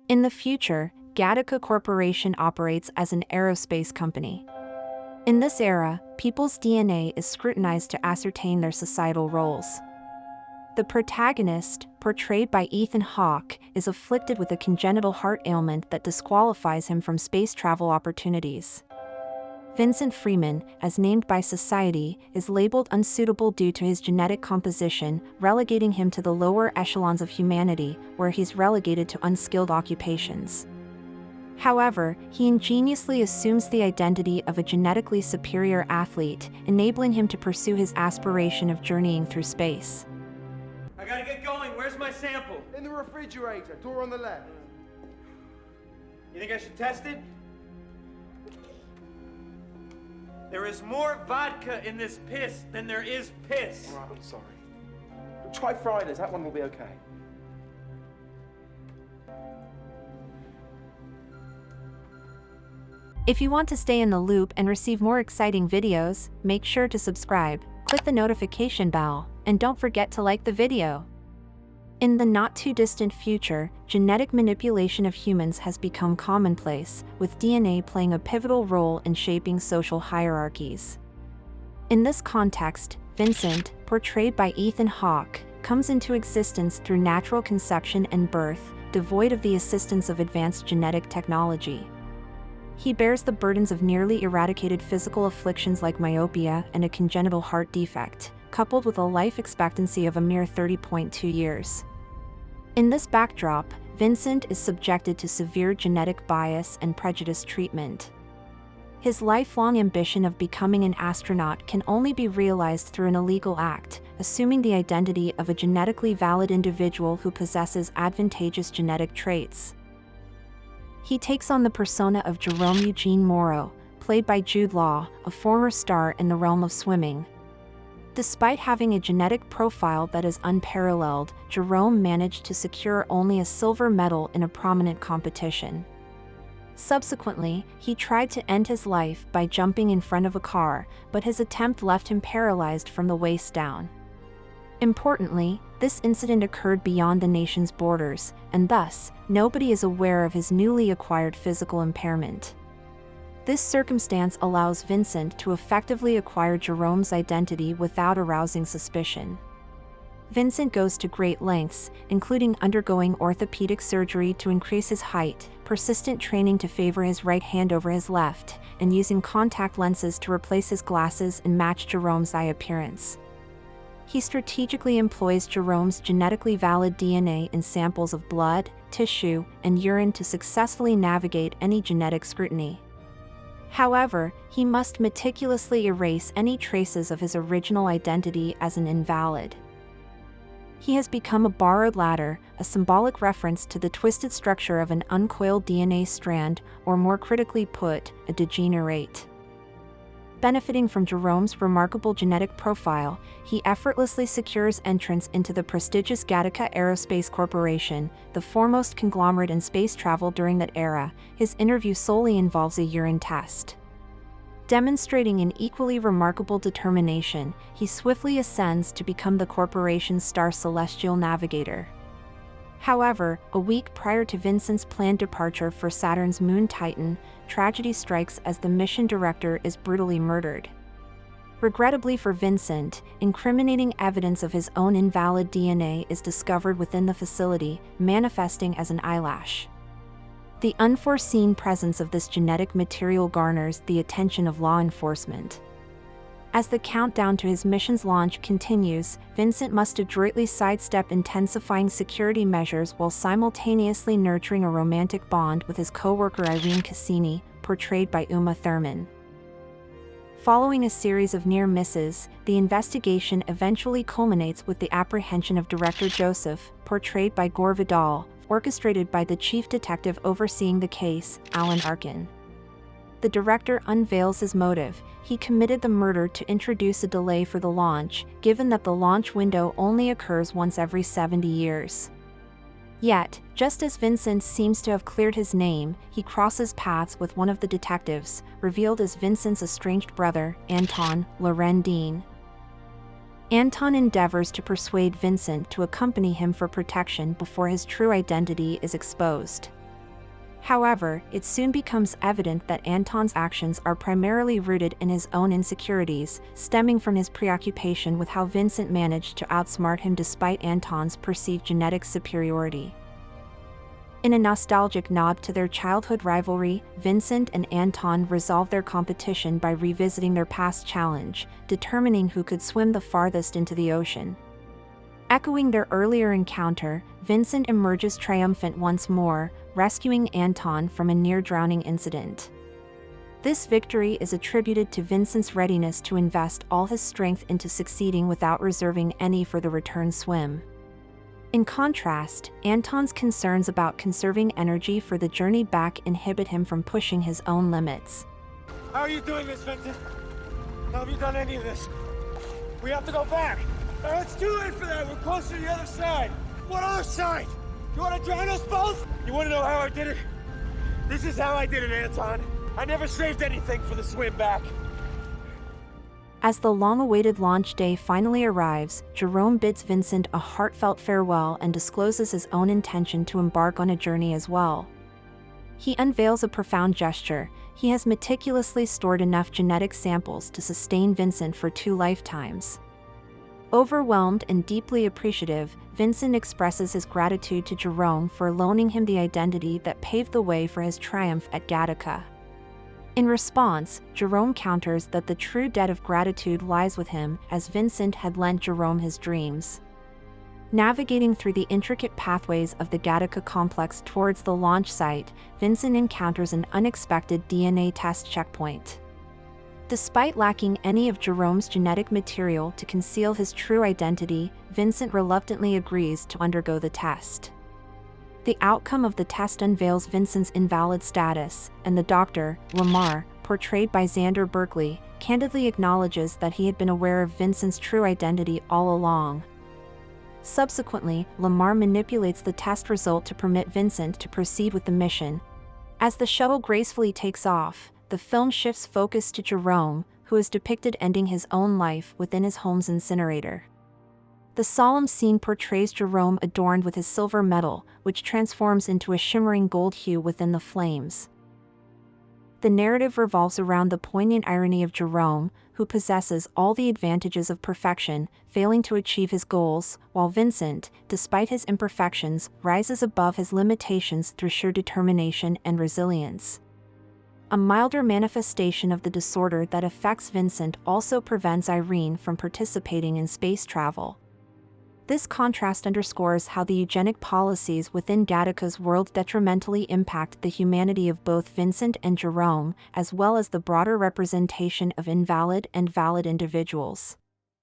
In the future, Gattaca Corporation operates as an aerospace company. In this era, people's DNA is scrutinized to ascertain their societal roles. The protagonist, portrayed by Ethan Hawke, is afflicted with a congenital heart ailment that disqualifies him from space travel opportunities. Vincent Freeman, as named by society, is labeled unsuitable due to his genetic composition, relegating him to the lower echelons of humanity, where he's relegated to unskilled occupations. However, he ingeniously assumes the identity of a genetically superior athlete, enabling him to pursue his aspiration of journeying through space. I gotta get going. Where's my sample? In the refrigerator, door on the left. You think I should test it? There is more vodka in this piss than there is piss. All right, I'm sorry. Try Fridays, that one will be okay. If you want to stay in the loop and receive more exciting videos, make sure to subscribe, click the notification bell, and don't forget to like the video. In the not-too-distant future, genetic manipulation of humans has become commonplace, with DNA playing a pivotal role in shaping social hierarchies. In this context, Vincent, portrayed by Ethan Hawke, comes into existence through natural conception and birth, devoid of the assistance of advanced genetic technology. He bears the burdens of nearly eradicated physical afflictions like myopia and a congenital heart defect, coupled with a life expectancy of a mere 30.2 years. In this backdrop, Vincent is subjected to severe genetic bias and prejudice treatment. His lifelong ambition of becoming an astronaut can only be realized through an illegal act, assuming the identity of a genetically valid individual who possesses advantageous genetic traits. He takes on the persona of Jerome Eugene Morrow, played by Jude Law, a former star in the realm of swimming. Despite having a genetic profile that is unparalleled, Jerome managed to secure only a silver medal in a prominent competition. Subsequently, he tried to end his life by jumping in front of a car, but his attempt left him paralyzed from the waist down. Importantly, this incident occurred beyond the nation's borders, and thus, nobody is aware of his newly acquired physical impairment. This circumstance allows Vincent to effectively acquire Jerome's identity without arousing suspicion. Vincent goes to great lengths, including undergoing orthopedic surgery to increase his height, persistent training to favor his right hand over his left, and using contact lenses to replace his glasses and match Jerome's eye appearance. He strategically employs Jerome's genetically valid DNA in samples of blood, tissue, and urine to successfully navigate any genetic scrutiny. However, he must meticulously erase any traces of his original identity as an invalid. He has become a borrowed ladder, a symbolic reference to the twisted structure of an uncoiled DNA strand, or more critically put, a degenerate. Benefiting from Jerome's remarkable genetic profile, he effortlessly secures entrance into the prestigious Gattaca Aerospace Corporation, the foremost conglomerate in space travel during that era. His interview solely involves a urine test. Demonstrating an equally remarkable determination, he swiftly ascends to become the corporation's star celestial navigator. However, a week prior to Vincent's planned departure for Saturn's moon Titan, tragedy strikes as the mission director is brutally murdered. Regrettably for Vincent, incriminating evidence of his own invalid DNA is discovered within the facility, manifesting as an eyelash. The unforeseen presence of this genetic material garners the attention of law enforcement. As the countdown to his mission's launch continues, Vincent must adroitly sidestep intensifying security measures while simultaneously nurturing a romantic bond with his co-worker Irene Cassini, portrayed by Uma Thurman. Following a series of near misses, the investigation eventually culminates with the apprehension of Director Joseph, portrayed by Gore Vidal, orchestrated by the chief detective overseeing the case, Alan Arkin. The director unveils his motive: he committed the murder to introduce a delay for the launch, given that the launch window only occurs once every 70 years. Yet, just as Vincent seems to have cleared his name, he crosses paths with one of the detectives, revealed as Vincent's estranged brother, Anton Loren Dean. Anton endeavors to persuade Vincent to accompany him for protection before his true identity is exposed. However, it soon becomes evident that Anton's actions are primarily rooted in his own insecurities, stemming from his preoccupation with how Vincent managed to outsmart him despite Anton's perceived genetic superiority. In a nostalgic nod to their childhood rivalry, Vincent and Anton resolve their competition by revisiting their past challenge, determining who could swim the farthest into the ocean. Echoing their earlier encounter, Vincent emerges triumphant once more, rescuing Anton from a near-drowning incident. This victory is attributed to Vincent's readiness to invest all his strength into succeeding without reserving any for the return swim. In contrast, Anton's concerns about conserving energy for the journey back inhibit him from pushing his own limits. How are you doing this, Vincent? How have you done any of this? We have to go back. Oh, it's too late for that. We're close to the other side. What other side? You want to drown us both? You want to know how I did it? This is how I did it, Anton. I never saved anything for the swim back. As the long-awaited launch day finally arrives, Jerome bids Vincent a heartfelt farewell and discloses his own intention to embark on a journey as well. He unveils a profound gesture. He has meticulously stored enough genetic samples to sustain Vincent for 2 lifetimes. Overwhelmed and deeply appreciative, Vincent expresses his gratitude to Jerome for loaning him the identity that paved the way for his triumph at Gattaca. In response, Jerome counters that the true debt of gratitude lies with him, as Vincent had lent Jerome his dreams. Navigating through the intricate pathways of the Gattaca complex towards the launch site, Vincent encounters an unexpected DNA test checkpoint. Despite lacking any of Jerome's genetic material to conceal his true identity, Vincent reluctantly agrees to undergo the test. The outcome of the test unveils Vincent's invalid status, and the doctor, Lamar, portrayed by Xander Berkeley, candidly acknowledges that he had been aware of Vincent's true identity all along. Subsequently, Lamar manipulates the test result to permit Vincent to proceed with the mission. As the shuttle gracefully takes off, the film shifts focus to Jerome, who is depicted ending his own life within his home's incinerator. The solemn scene portrays Jerome adorned with his silver medal, which transforms into a shimmering gold hue within the flames. The narrative revolves around the poignant irony of Jerome, who possesses all the advantages of perfection, failing to achieve his goals, while Vincent, despite his imperfections, rises above his limitations through sheer determination and resilience. A milder manifestation of the disorder that affects Vincent also prevents Irene from participating in space travel. This contrast underscores how the eugenic policies within Gattaca's world detrimentally impact the humanity of both Vincent and Jerome, as well as the broader representation of invalid and valid individuals.